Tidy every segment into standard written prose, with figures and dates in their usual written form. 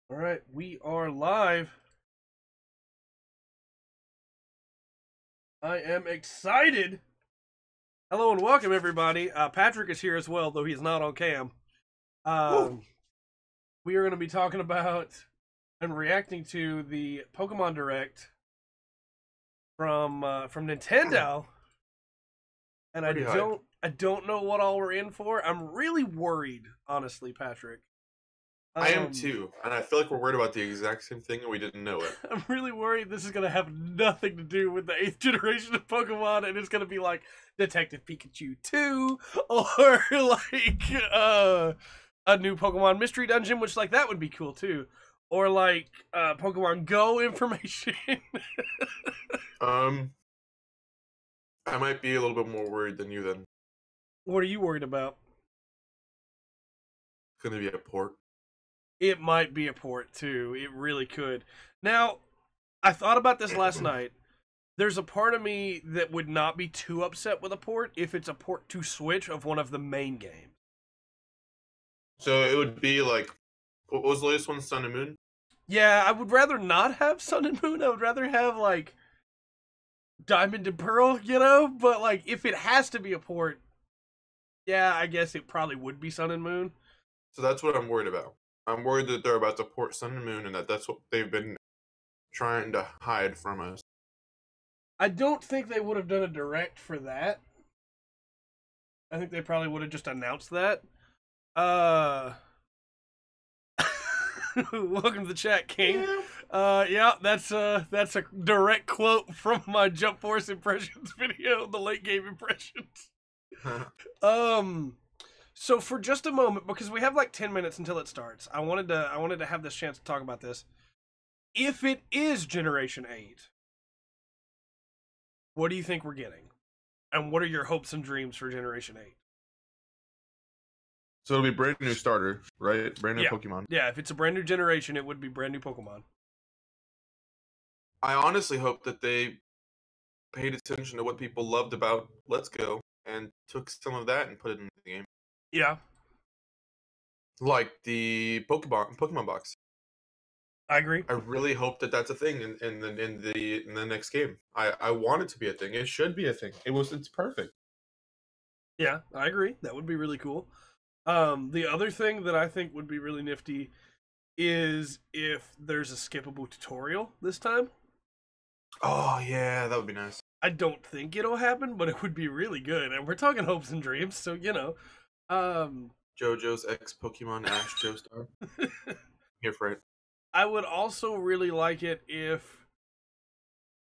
All right, we are live. I am excited. Hello and welcome, everybody. Patrick is here as well, though he's not on cam. Whew. Um, we are going to be talking about and reacting to the Pokemon Direct from Nintendo, and I Pretty hype. don't I don't know what all we're in for. I'm really worried, honestly, Patrick. I am Um, too, and I feel like we're worried about the exact same thing and we didn't know it. I'm really worried this is gonna have nothing to do with the eighth generation of Pokemon, and it's gonna be like Detective Pikachu 2 or like a new Pokemon Mystery Dungeon, which like that would be cool too. Or like Pokemon Go information. Um, I might be a little bit more worried than you then. It's What are you worried about? gonna be a port. It might be a port too. It really could. Now, I thought about this last night. There's a part of me that would not be too upset with a port if it's a port to Switch of one of the main games. So it would be like, what was the latest one, Sun and Moon? Yeah, I would rather not have Sun and Moon. I would rather have like Diamond and Pearl, you know? But like if it has to be a port, yeah, I guess it probably would be Sun and Moon. So that's what I'm worried about. I'm worried that they're about to port Sun and Moon and that's what they've been trying to hide from us. I don't think they would have done a direct for that. I think they probably would have just announced that. Uh Welcome to the chat, King. Yeah. Yeah, that's a direct quote from my Jump Force impressions video, the late game impressions. Um So for just a moment, because we have like 10 minutes until it starts, I wanted to have this chance to talk about this. If it is Generation 8, what do you think we're getting? And what are your hopes and dreams for Generation 8? So it'll be brand new starter, right? Brand new Yeah. Pokemon. Yeah, if it's a brand new generation, it would be brand new Pokemon. I honestly hope that they paid attention to what people loved about Let's Go and took some of that and put it in the game. Yeah, Like the Pokemon box. I agree. I really hope that that's a thing in the next game. I want it to be a thing. It should be a thing. It's perfect. Yeah, I agree. That would be really cool. The other thing that I think would be really nifty is if there's a skippable tutorial this time. Oh yeah, that would be nice. I don't think it'll happen, but it would be really good. And we're talking hopes and dreams, so Um, JoJo's X Pokemon Ash Joestar. Here for it. I would also really like it if.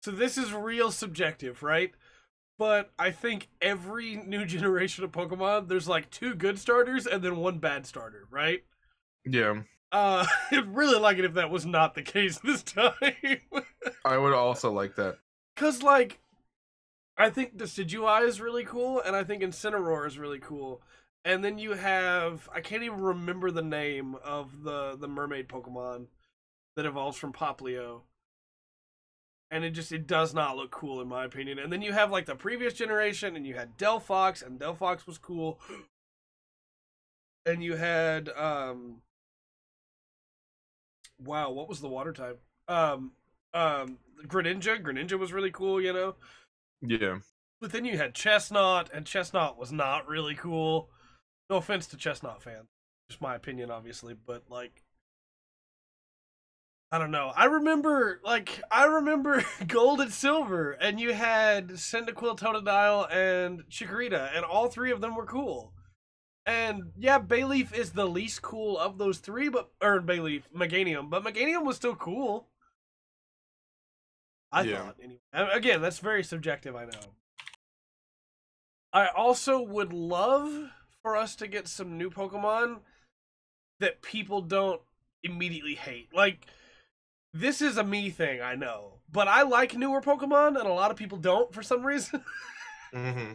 So this is real subjective, right? But I think every new generation of Pokemon, there's like two good starters and then one bad starter, right? Yeah, I'd really like it if that was not the case this time. I would also like that. Cause like, I think Decidueye is really cool, and I think Incineroar is really cool. And then you have I can't even remember the name of the mermaid Pokemon that evolves from Poplio. And it does not look cool in my opinion. And then you have like the previous generation, and you had Delphox, and Delphox was cool. And you had wow, what was the water type? Greninja. Greninja was really cool, you know. Yeah, But then you had Chestnut, and Chestnut was not really cool. No offense to Chestnut fans, just my opinion, obviously. But like, I don't know. I remember Gold and Silver, and you had Cyndaquil, Totodile, and Chikorita, and all three of them were cool. And yeah, Bayleaf is the least cool of those three, Bayleaf, Meganium, but Meganium was still cool. I yeah. thought anyway. Again, that's very subjective, I know. I also would love for us to get some new Pokemon that people don't immediately hate. Like, this is a me thing, I know. But I like newer Pokemon, and a lot of people don't for some reason. Mm-hmm.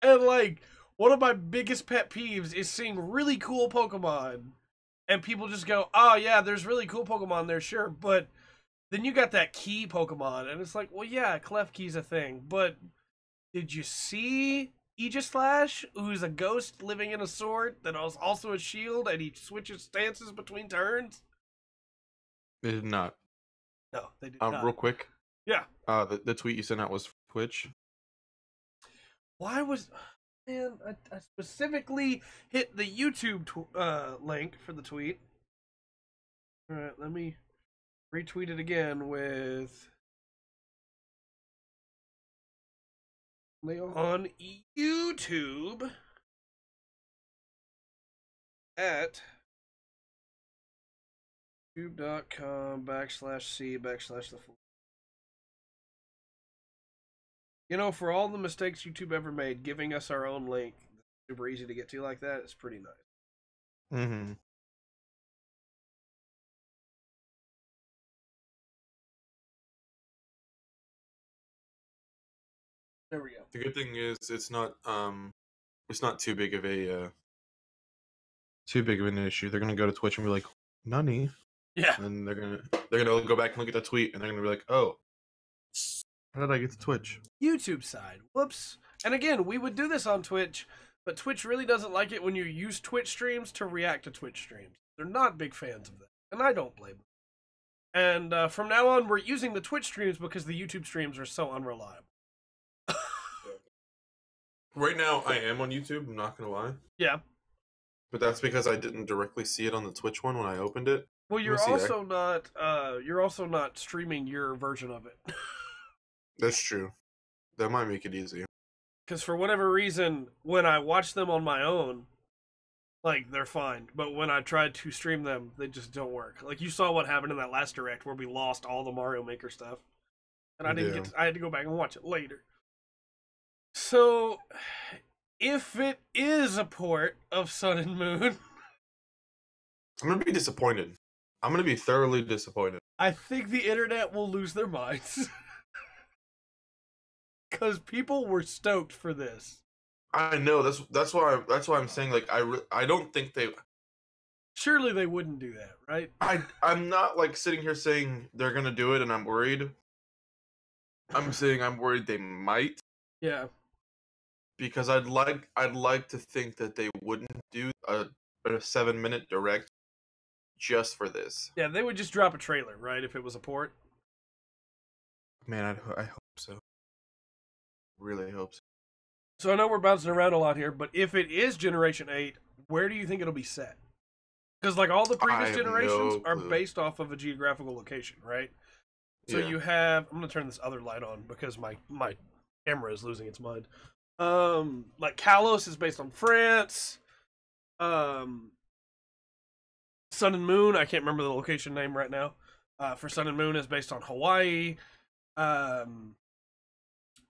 And, like, one of my biggest pet peeves is seeing really cool Pokemon, and people just go, oh, yeah, there's really cool Pokemon there, sure. But then you got that key Pokemon, and it's like, well, yeah, Klefki's a thing, but did you see Aegislash, who's a ghost living in a sword that is also a shield, and he switches stances between turns? They did not. No, they did Real not. quick, Yeah. the tweet you sent out was Twitch. Why was man? I specifically hit the YouTube link for the tweet. All right, let me retweet it again with on YouTube at youtube.com/c/the. You know, for all the mistakes YouTube ever made, giving us our own link, super easy to get to like that, is pretty nice. Mm-hmm. There we go. The good thing is it's not too big of a too big of an issue. They're gonna go to Twitch and be like, "Nani," Yeah. and they're gonna go back and look at the tweet, and they're gonna be like, "Oh, how did I get to Twitch?" YouTube side. Whoops. And again, we would do this on Twitch, but Twitch really doesn't like it when you use Twitch streams to react to Twitch streams. They're not big fans of that, and I don't blame them. And from now on, we're using the Twitch streams because the YouTube streams are so unreliable. Right now, I am on YouTube. I'm not gonna lie. Yeah. But that's because I didn't directly see it on the Twitch one when I opened it. Well, you're also not streaming your version of it. That's true. That might make it easier. Because for whatever reason, when I watch them on my own, like, they're fine. But when I tried to stream them, they just don't work. Like, you saw what happened in that last direct where we lost all the Mario Maker stuff. And I had to go back and watch it later. So, if it is a port of Sun and Moon, I'm gonna be disappointed. I'm gonna be thoroughly disappointed. I think the internet will lose their minds. Because people were stoked for this. I know that's why I'm saying, like, I don't think they. Surely they wouldn't do that, right? I'm not like sitting here saying they're gonna do it and I'm worried. I'm saying I'm worried they might. Yeah. Because I'd like to think that they wouldn't do a 7-minute direct just for this. Yeah, they would just drop a trailer, right? If it was a port. Man, I hope so. Really hope so. So I know we're bouncing around a lot here, but if it is Generation 8, where do you think it'll be set? Because like all the previous generations are based off of a geographical location, right? So you have, I'm gonna turn this other light on because my camera is losing its mind. Like Kalos is based on France. Sun and Moon, I can't remember the location name right now. For Sun and Moon is based on Hawaii.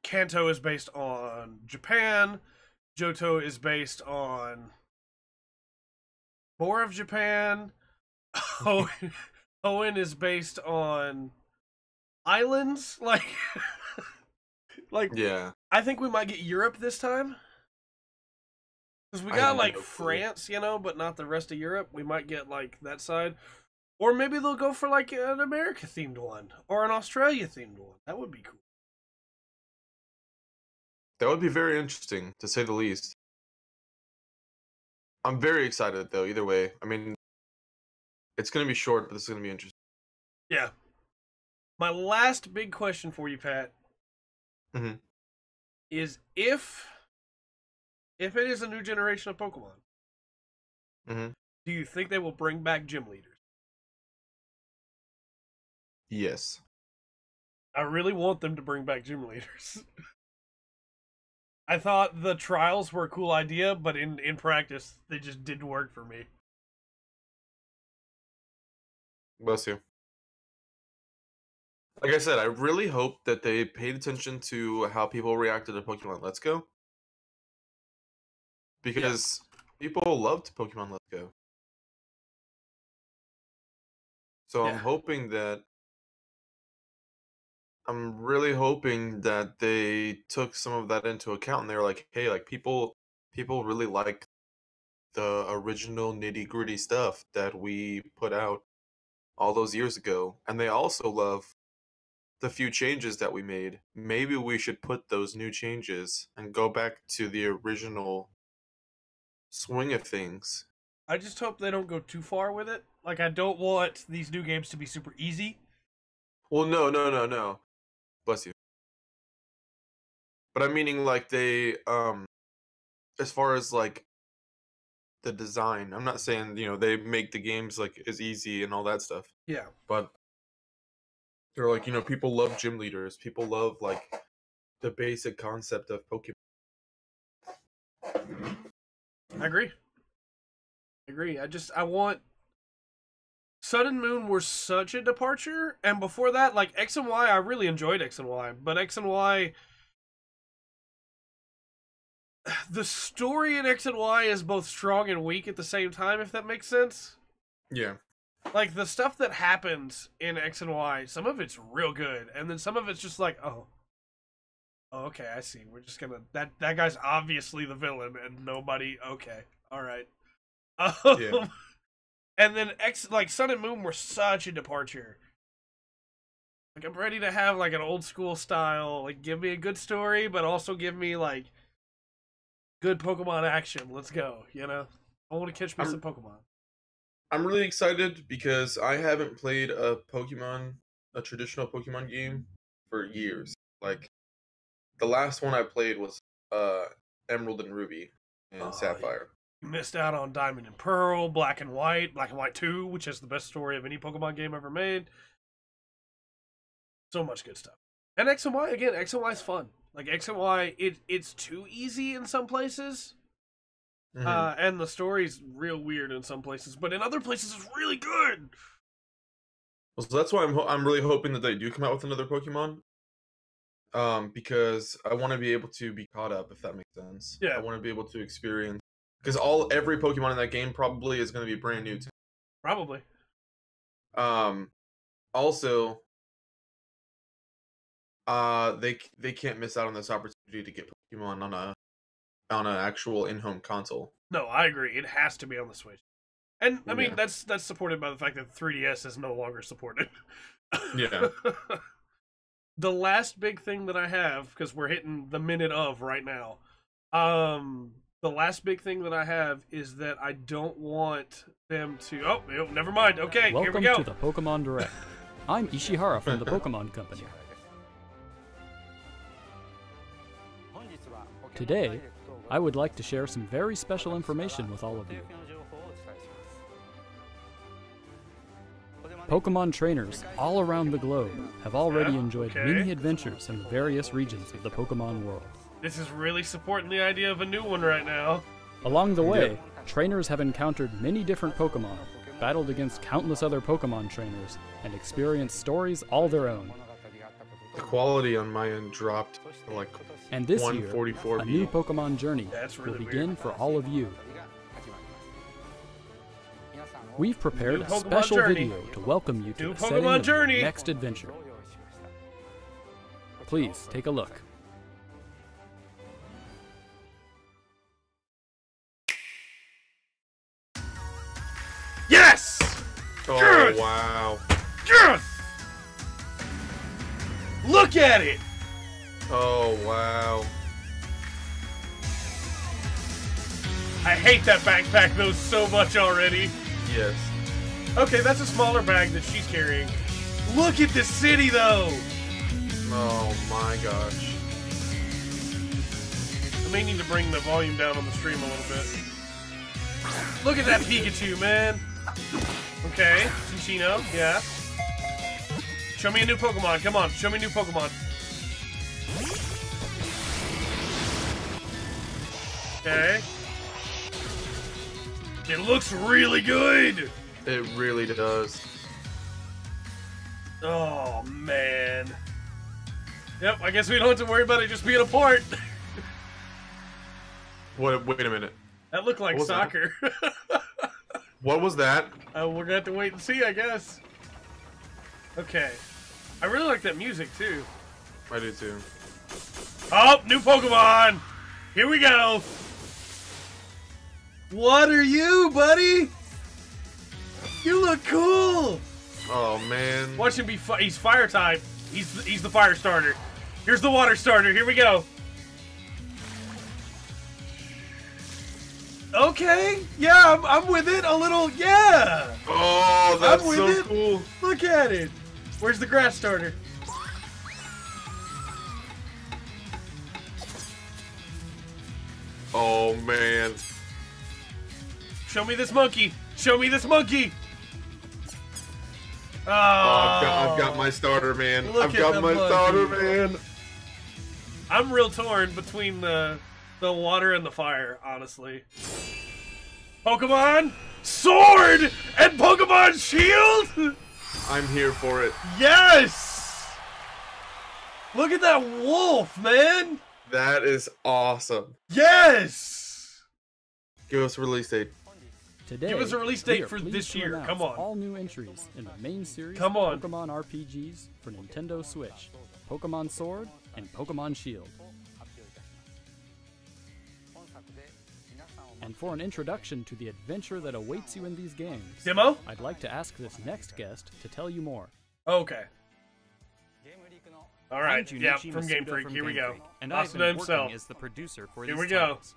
Kanto is based on Japan. Johto is based on more of Japan. Hoenn is based on islands. Like yeah. I think we might get Europe this time. Because we got like France, you know, but not the rest of Europe. We might get like that side. Or maybe they'll go for like an America themed one. Or an Australia themed one. That would be cool. That would be very interesting, to say the least. I'm very excited, though, either way. I mean, it's going to be short, but it's going to be interesting. Yeah. My last big question for you, Pat, is if it is a new generation of Pokemon, do you think they will bring back gym leaders? Yes. I really want them to bring back gym leaders. I thought the trials were a cool idea, but in practice, they just didn't work for me. Bless you. Like I said, I really hope that they paid attention to how people reacted to Pokemon Let's Go. Because people loved Pokemon Let's Go. So I'm really hoping that they took some of that into account and they were like, hey, like people really like the original nitty-gritty stuff that we put out all those years ago. And they also love the few changes that we made. Maybe we should put those new changes and go back to the original swing of things I just hope they don't go too far with it. Like, I don't want these new games to be super easy. Well, no. Bless you. But I'm meaning like they, as far as like the design, I'm not saying, they make the games like as easy and all that stuff. Yeah. But they're like, people love gym leaders. People love like the basic concept of Pokemon. I agree. I want... Sun and Moon were such a departure, and before that, like, X and Y, I really enjoyed X and Y, but X and Y... The story in X and Y is both strong and weak at the same time, if that makes sense. Yeah. Like, the stuff that happens in X and Y, some of it's real good, and then some of it's just like, oh, okay, I see. We're just gonna... That guy's obviously the villain, and nobody... Okay, alright. Yeah. And then Sun and Moon were such a departure. Like, I'm ready to have, like, an old school style, like, give me a good story, but also give me, like, good Pokemon action. Let's go, I want to catch me some Pokemon. I'm really excited because I haven't played a traditional Pokemon game for years. Like, the last one I played was Emerald and Ruby and Sapphire. You missed out on Diamond and Pearl, Black and White 2, which has the best story of any Pokemon game ever made. So much good stuff. And X and Y, again, X and Y is fun. Like, X and Y, it's too easy in some places. Mm-hmm. And the story's real weird in some places, but in other places it's really good. Well, so that's why I'm really hoping that they do come out with another Pokemon. Because I want to be able to be caught up, if that makes sense. Yeah. I want to be able to experience... Because every Pokemon in that game probably is going to be brand new to me. Probably. Also, they can't miss out on this opportunity to get Pokemon on an actual in-home console. No, I agree. It has to be on the Switch. And I mean, Yeah. that's supported by the fact that 3DS is no longer supported. Yeah. The last big thing that I have, because we're hitting the minute of right now, the last big thing that I have is that I don't want them to... Oh, never mind. Okay, Welcome here we go. To the Pokemon Direct. I'm Ishihara from the Pokemon Company. Today, I would like to share some very special information with all of you. Pokemon trainers all around the globe have already enjoyed many adventures in the various regions of the Pokemon world. This is really supporting the idea of a new one right now. Along the way, trainers have encountered many different Pokemon, battled against countless other Pokemon trainers, and experienced stories all their own. The quality on my end dropped to like And this year, 144p. a new Pokemon journey really will begin weird. for all of you. We've prepared New a Pokemon special journey. video to welcome you to New the setting Pokemon of your journey. next adventure. Please take a look. Yes! Oh, Yes! wow. Yes! Look at it! Oh, wow. I hate that backpack though so much already. Yes. Okay, that's a smaller bag that she's carrying. Look at this city though! Oh, my gosh. I may need to bring the volume down on the stream a little bit. Look at that Pikachu, man! Okay, Cinccino, yeah. Show me a new Pokemon, come on, show me a new Pokemon. Okay. It looks really good! It really does. Oh, man. Yep, I guess we don't have to worry about it just being a port. Wait a minute. That looked like What was that? soccer. What was that? We're gonna have to wait and see, I guess. Okay. I really like that music, too. I do too. Oh, new Pokemon! Here we go! What are you, buddy? You look cool! Oh, man. Watch him be he's fire type. He's the fire starter. Here's the water starter. Here we go. Okay, yeah, I'm with it a little. Yeah, Oh, that's I'm with so it. cool. Look at it. Where's the grass starter? Oh man. Show me this monkey. Show me this monkey. Oh, I've got my starter, man. Look I've at got the my monkey. starter, man. I'm real torn between the water and the fire, honestly. Pokemon Sword and Pokemon Shield? I'm here for it. Yes! Look at that wolf, man! That is awesome. Yes! Give us a release date. Today, Give us a release we date are for pleased this to year. announce Come on. all new entries in the main series Come on. of Pokemon RPGs for Nintendo Switch, Pokemon Sword, and Pokemon Shield. And for an introduction to the adventure that awaits you in these games, Demo? I'd like to ask this next guest to tell you more. Okay. I'm Alright, Junichi yeah, from Masuda Game Freak. from Here we Game go. Freak, and I've Austin been himself. working as the producer for Here these we go. titles.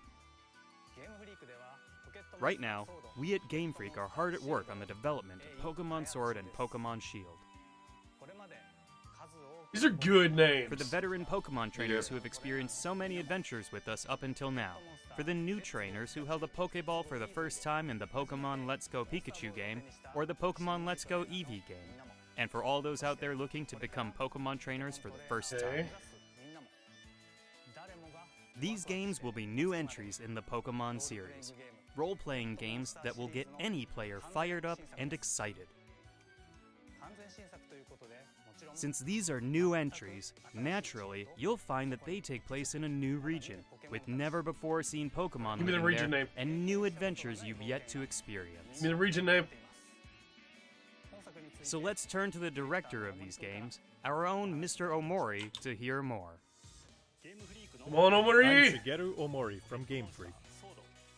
Right now, we at Game Freak are hard at work on the development of Pokemon Sword and Pokemon Shield. These are good names. For the veteran Pokemon trainers Yep. who have experienced so many adventures with us up until now. For the new trainers who held a Pokeball for the first time in the Pokemon Let's Go Pikachu game, or the Pokemon Let's Go Eevee game. And for all those out there looking to become Pokemon trainers for the first Okay. time. These games will be new entries in the Pokemon series. Role-playing games that will get any player fired up and excited. Since these are new entries, naturally, you'll find that they take place in a new region, with never-before-seen Pokemon Give me the living region there, name. and new adventures you've yet to experience. Give me the region name. So let's turn to the director of these games, our own Mr. Omori, to hear more. Come on, I'm Omori! Shigeru Omori from Game Freak.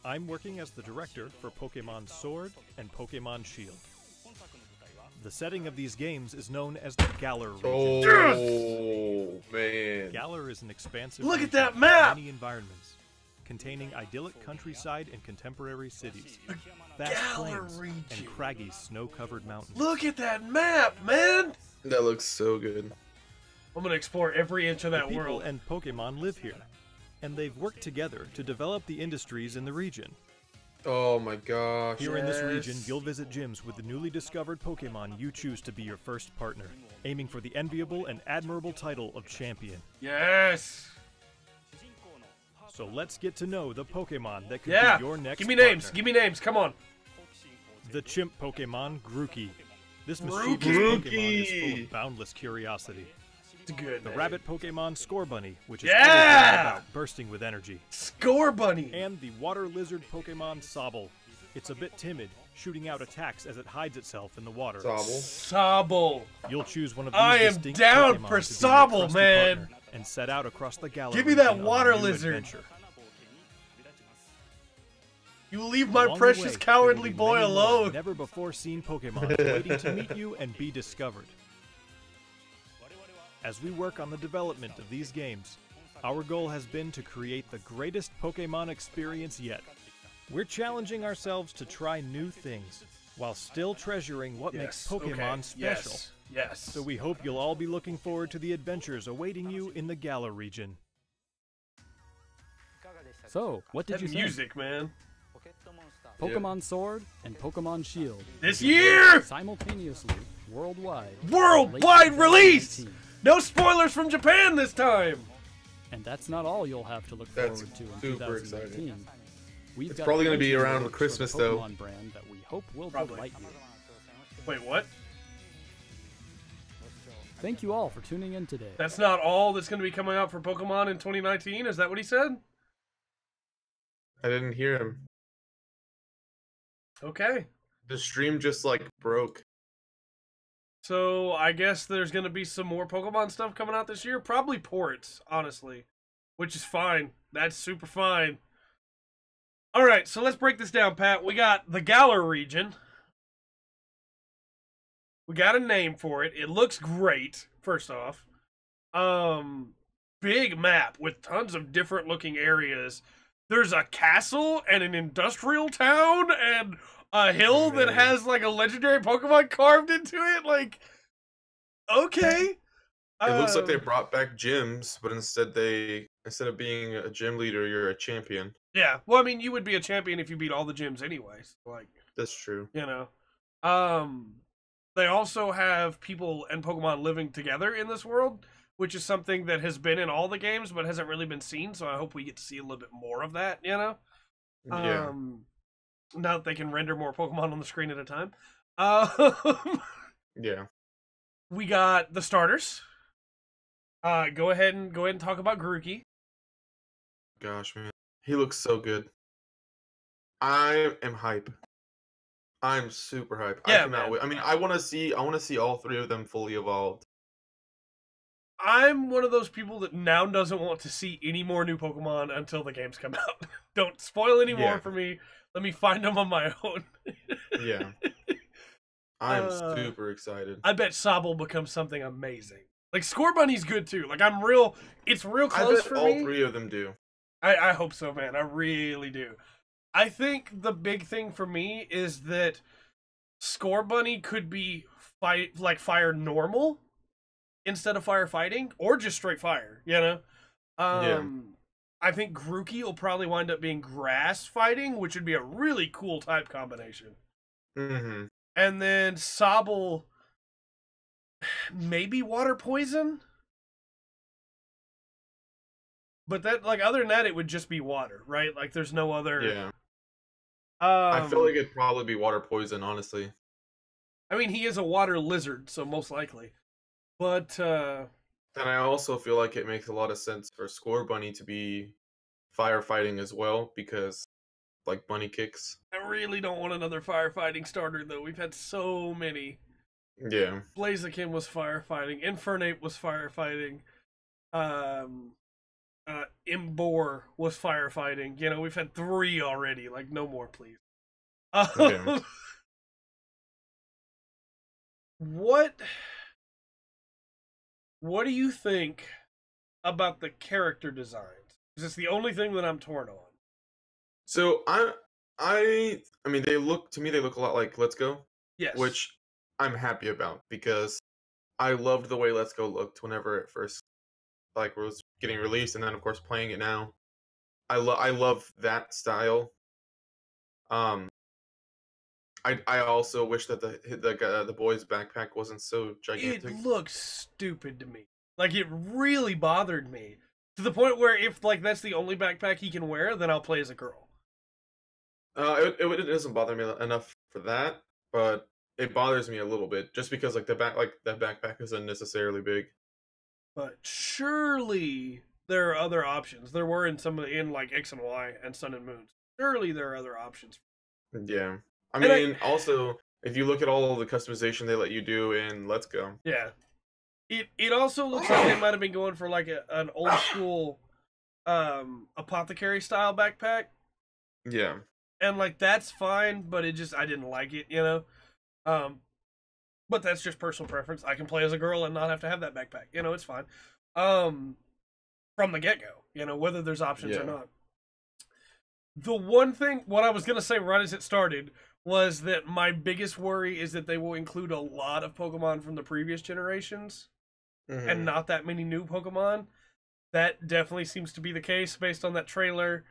I'm working as the director for Pokemon Sword and Pokemon Shield. The setting of these games is known as the Galar region. Oh man. Galar is an expansive Look at region that with map! many environments, containing idyllic countryside and contemporary cities, vast Galar plains, region. and craggy snow-covered mountains. Look at that map, man! That looks so good. I'm gonna explore every inch of The that people world. and Pokemon live here, and they've worked together to develop the industries in the region. Oh my gosh. Here in this region, Yes. you'll visit gyms with the newly discovered Pokemon you choose to be your first partner, aiming for the enviable and admirable title of champion. Yes! So let's get to know the Pokemon that could Yeah! be your next Give me names! partner. Give me names! Come on! The chimp Pokemon, Grookey. This Grookey! mischievous Pokemon is full of boundless curiosity. It's a good The name. rabbit Pokemon, Scorbunny, which is Yeah! always out and about, bursting with energy. Score Bunny! And the water lizard Pokemon, Sobble. It's a bit timid, shooting out attacks as it hides itself in the water. Sobble. Sobble! You'll choose one of these I am distinct down Pokemon for to be your Sobble, trusty man. partner and set out across the galaxy. Give me that water lizard. You leave my precious cowardly boy alone! Never before seen Pokemon waiting to meet you and be discovered. As we work on the development of these games, our goal has been to create the greatest Pokemon experience yet. We're challenging ourselves to try new things, while still treasuring what makes Pokemon okay, special. Yes. Yes. So we hope you'll all be looking forward to the adventures awaiting you in the Galar region. So, what did that you think? music, man. Pokemon Sword and Pokemon Shield. This year! Simultaneously, worldwide. Worldwide late release! 2019. No spoilers from Japan this time! And that's not all you'll have to look That's forward to in super 2019. exciting. We've It's got probably gonna be plenty of around works Christmas, for the though. Pokemon brand that we hope will Probably. delight you. Wait, what? Thank you all for tuning in today. That's not all that's going to be coming out for Pokemon in 2019? Is that what he said? I didn't hear him. Okay. The stream just like broke. So, I guess there's going to be some more Pokemon stuff coming out this year. Probably ports, honestly. Which is fine. That's super fine. Alright, so let's break this down, Pat. We got the Galar region. We got a name for it. It looks great, first off. Big map with tons of different looking areas. there's a castle and an industrial town and a hill that Man. has like a legendary Pokemon carved into it. Like, okay. It looks like they Um, brought back gyms, but instead of being a gym leader, you're a champion. Yeah. Well, I mean, you would be a champion if you beat all the gyms anyways. Like, That's true. you know. They also have people and Pokemon living together in this world, which is something that has been in all the games but hasn't really been seen, so I hope we get to see a little bit more of that, you know? Yeah. Now that they can render more Pokemon on the screen at a time. Yeah. We got the starters. Go ahead and talk about Grookey. Gosh, man. He looks so good. I am hype. I'm super hype. Yeah, I cannot man. wait. I mean, I want to see all three of them fully evolved. I'm one of those people that now doesn't want to see any more new Pokemon until the games come out. Don't spoil any more Yeah. for me. Let me find them on my own. Yeah. I'm Uh, super excited. I bet Sobble becomes something amazing. Like Scorbunny's good too. Like it's real I close bet for all me. three of them do. I hope so, man. I really do. I think the big thing for me is that Scorbunny could be fire normal instead of firefighting, or just straight fire, you know? I think Grookey will probably wind up being grass fighting, which would be a really cool type combination. Mm-hmm. And then Sobble, maybe water poison? But that, like, other than that, it would just be water, right? Like, there's no other... Yeah. I feel like it'd probably be water poison, honestly. I mean, he is a water lizard, so most likely. But, And I also feel like it makes a lot of sense for Scorbunny to be firefighting as well, because, like, bunny kicks. I really don't want another firefighting starter, though. We've had so many. Yeah. Blaziken was firefighting. Infernape was firefighting. Imbor was firefighting. You know, we've had 3 already. Like, no more, please. Okay. What do you think about the character designs? Because it's the only thing that I'm torn on. So I mean, they look a lot like Let's Go, Yes. which I'm happy about because I loved the way Let's Go looked whenever it first was getting released, and then of course playing it now. I love that style. I also wish that the boy's backpack wasn't so gigantic. It looks stupid to me. Like, it really bothered me. To the point where if, like, that's the only backpack he can wear, then I'll play as a girl. It doesn't bother me enough for that, but it bothers me a little bit just because that backpack is unnecessarily big. But surely there are other options. There were in like X and Y and Sun and Moon. Surely there are other options. Yeah. I And mean, also, if you look at all of the customization they let you do in Let's Go. Yeah. It also looks like they might have been going for like an old school apothecary style backpack. Yeah. And like that's fine, but I didn't like it, you know. But that's just personal preference. I can play as a girl and not have to have that backpack. You know, it's fine. From the get-go, you know, whether there's options or Yeah. not. The one thing, what I was going to say right as it started, was that my biggest worry is that they will include a lot of Pokemon from the previous generations Mhm. and not that many new Pokemon. That definitely seems to be the case based on that trailer.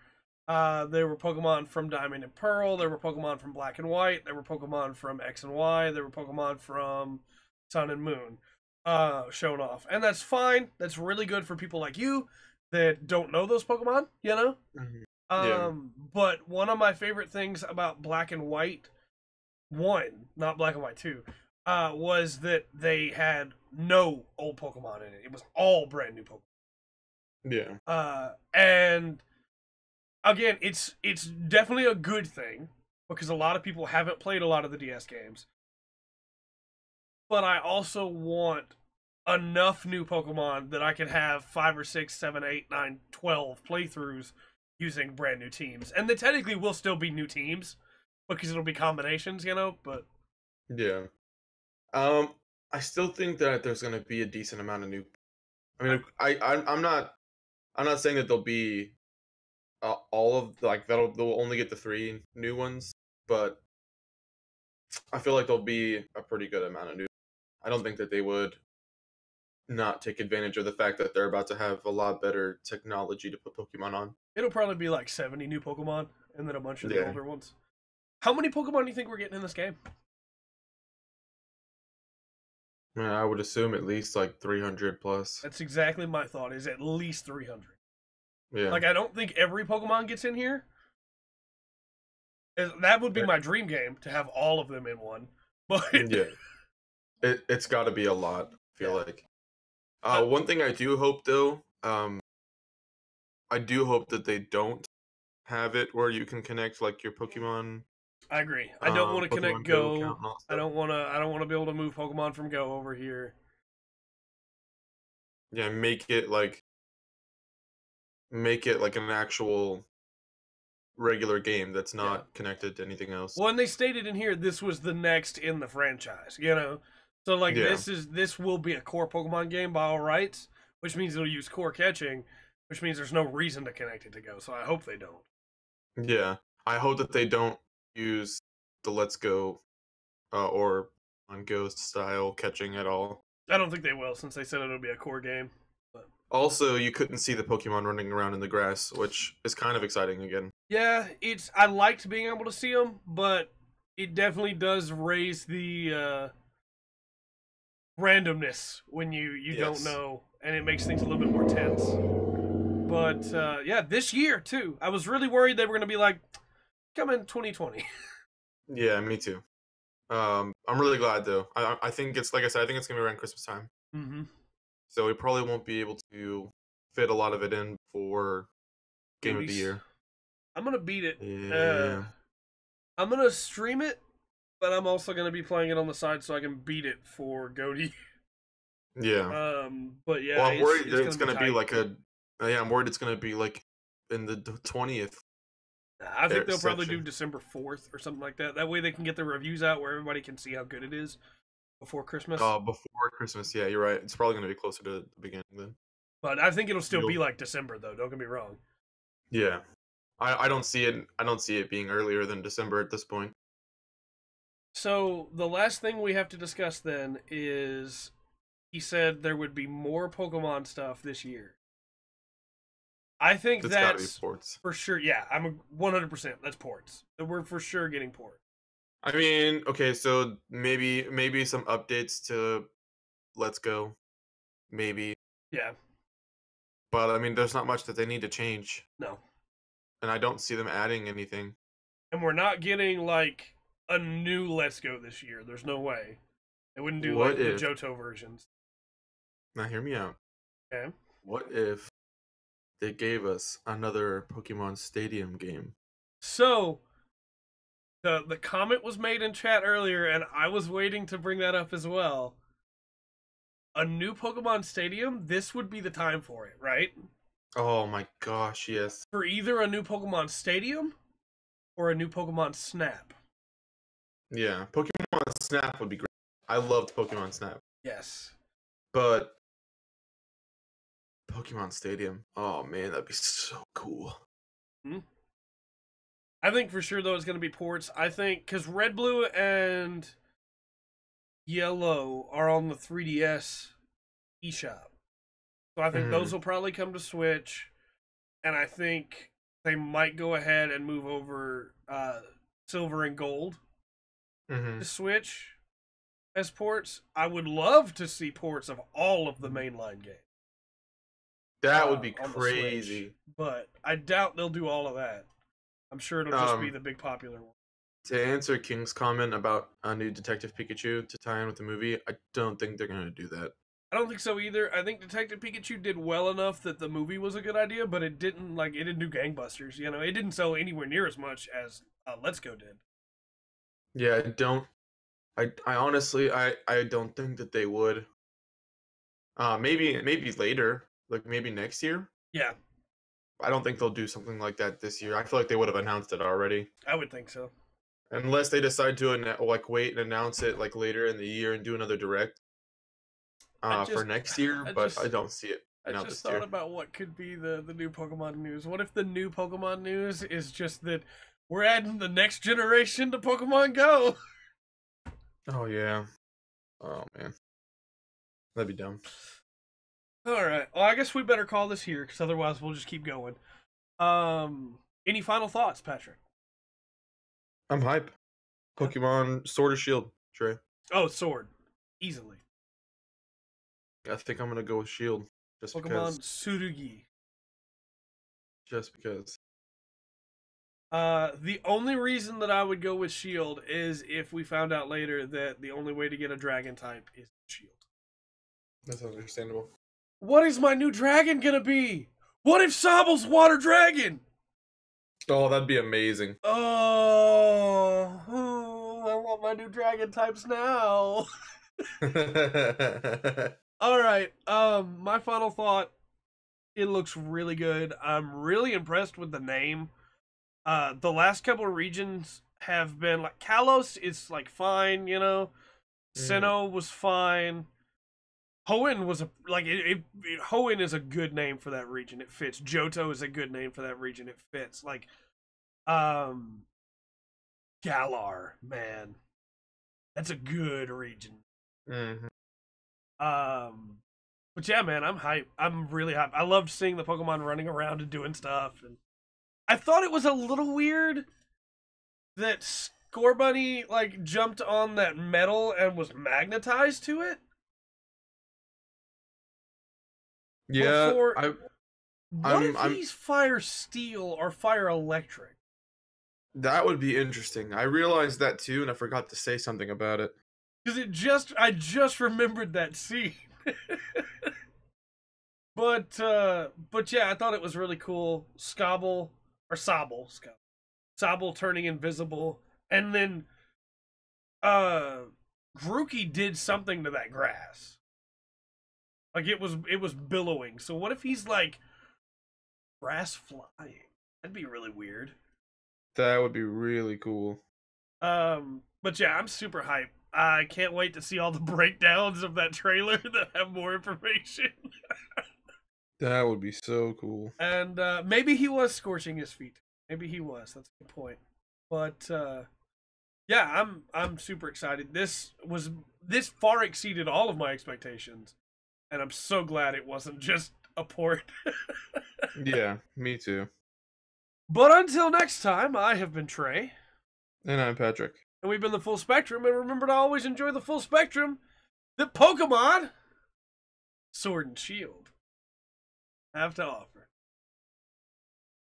There were Pokemon from Diamond and Pearl. There were Pokemon from Black and White. There were Pokemon from X and Y. There were Pokemon from Sun and Moon shown off. And that's fine. That's really good for people like you that don't know those Pokemon, you know? Mhm. Yeah. But one of my favorite things about Black and White 1, not Black and White 2, was that they had no old Pokemon in it. It was all brand new Pokemon. Yeah. And again, it's definitely a good thing because a lot of people haven't played a lot of the DS games. But I also want enough new Pokemon that I can have 5 or 6, 7, 8, 9, 12 playthroughs using brand new teams. And they technically will still be new teams because it'll be combinations, you know, but Yeah. I still think that there's gonna be a decent amount of new. I mean, I'm not saying that there'll be all of like they'll only get the 3 new ones, but I feel like there'll be a pretty good amount of new. I don't think that they would not take advantage of the fact that they're about to have a lot better technology to put Pokemon on. It'll probably be like 70 new Pokemon and then a bunch of the Yeah. older ones. How many Pokemon do you think we're getting in this game? I would assume at least like 300 plus. That's exactly my thought, is at least 300. Yeah. Like, I don't think every Pokemon gets in here. That would be my dream game, to have all of them in one. But Yeah. It's got to be a lot, I feel Yeah. like. One thing I do hope, though, I do hope that they don't have it where you can connect like your Pokemon. I agree. I don't want to Pokemon connect Go Go. account and all that I stuff. don't want to. I don't want to be able to move Pokemon from Go over here. Yeah, make it like an actual regular game that's not connected to anything else. Well, and they stated in here this was the next in the franchise. You know, so like Yeah. this will be a core Pokemon game by all rights, which means it'll use core catching, which means there's no reason to connect it to Go. So I hope they don't. Yeah, I hope that they don't use the Let's Go or on Ghost style catching at all. I don't think they will, since they said it'll be a core game. Also, you couldn't see the Pokemon running around in the grass, which is kind of exciting again. Yeah, I liked being able to see them, but it definitely does raise the randomness when you don't Yes. know, and it makes things a little bit more tense. But yeah, this year too, I was really worried they were going to be like, come in 2020. Yeah, me too. I'm really glad though. I think it's like I said, I think it's gonna be around Christmas time, Mm-hmm. so we probably won't be able to fit a lot of it in for Game of the Movies. Year. I'm gonna beat it. Yeah. I'm gonna stream it, but I'm also gonna be playing it on the side so I can beat it for GOTY. Yeah. But yeah, Well, I'm worried that it's gonna gonna be tight. like I'm worried it's gonna be like in the 20th. I think they'll probably do section. December 4th or something like that. That way they can get the reviews out where everybody can see how good it is before Christmas. Before Christmas. Yeah, you're right. It's probably gonna be closer to the beginning then. But I think it'll still be You'll- like December though. Don't get me wrong. Yeah. I don't see it. I don't see it being earlier than December at this point. So the last thing we have to discuss then is he said there would be more Pokemon stuff this year. I think It's gotta be that's sports. for sure. Yeah, I'm 100%. That's ports. We're for sure getting port. I mean, okay, so maybe some updates to Let's Go, maybe. Yeah, But I mean, there's not much that they need to change, no. and I don't see them adding anything. And we're not getting like a new Let's Go this year. There's no way. They wouldn't do What like if- the Johto versions. Now, hear me out. Okay. What if they gave us another Pokemon Stadium game? So the comment was made in chat earlier, and I was waiting to bring that up as well. A new Pokemon Stadium, this would be the time for it, right? Oh my gosh, yes. For either a new Pokemon Stadium or a new Pokemon Snap. Yeah, Pokemon Snap would be great. I loved Pokemon Snap. Yes. But Pokemon Stadium, oh man, that'd be so cool. I think for sure though it's going to be ports. I think because Red, Blue, and Yellow are on the 3DS eShop, so I think those will probably come to Switch, and I think they might go ahead and move over Silver and Gold Mm-hmm. to Switch as ports. I would love to see ports of all of the mainline games. That would be on the Switch, crazy. but I doubt they'll do all of that. I'm sure it'll just be Um, the big popular one. To answer King's comment about a new Detective Pikachu to tie in with the movie, I don't think they're gonna do that. I don't think so either. I think Detective Pikachu did well enough that the movie was a good idea, but it didn't do gangbusters. You know, it didn't sell anywhere near as much as Let's Go did. Yeah, I don't. I honestly, I don't think that they would. Maybe later, like maybe next year. Yeah, I don't think they'll do something like that this year. I feel like they would have announced it already, I would think so. unless they decide to like wait and announce it like later in the year and do another direct I for just- next year. I But just- I don't see it. I out just this year. thought about what could be the new Pokemon news. What if the new Pokemon news is just that we're adding the next generation to Pokemon Go? Oh yeah. Oh man. That'd be dumb. All right. Well, I guess we better call this here, because otherwise we'll just keep going. Any final thoughts, Patrick? I'm hype. Pokemon Sword or Shield, Trey. Oh, Sword. Easily. I think I'm gonna go with Shield. Just Pokemon because. Tsurugi. Just because. The only reason that I would go with Shield is if we found out later that the only way to get a dragon type is Shield. That's understandable. What is my new dragon gonna be? What if Sobble's Water Dragon? Oh, that'd be amazing. Oh, I want my new dragon types now. All right. My final thought. It looks really good. I'm really impressed with the name. The last couple of regions have been like Kalos is like fine, you know. Sinnoh was fine. Hoenn was Hoenn is a good name for that region. It fits. Johto is a good name for that region. It fits. Like, Galar, man, that's a good region. Mm-hmm. But yeah, man, I'm hyped. I'm really hyped. I loved seeing the Pokemon running around and doing stuff, and I thought it was a little weird that Scorbunny like jumped on that metal and was magnetized to it. Yeah, Before- What I'm- if I'm- he's fire steel or fire electric? that would be interesting. I realized that too, and I forgot to say something about it. Because I just remembered that scene. But yeah, I thought it was really cool. Sobble turning invisible, and then Grookey did something to that grass. Like it was billowing. So what if he's like grass flying? That'd be really weird. That would be really cool. But yeah, I'm super hyped. I can't wait to see all the breakdowns of that trailer that have more information. That would be so cool. And maybe he was scorching his feet. Maybe he was. That's a good point. But yeah, I'm super excited. This far exceeded all of my expectations, and I'm so glad it wasn't just a port. Yeah, me too. But until next time, I have been Trey. And I'm Patrick. And we've been the Full Spectrum, and remember to always enjoy the full spectrum that Pokemon Sword and Shield have to offer.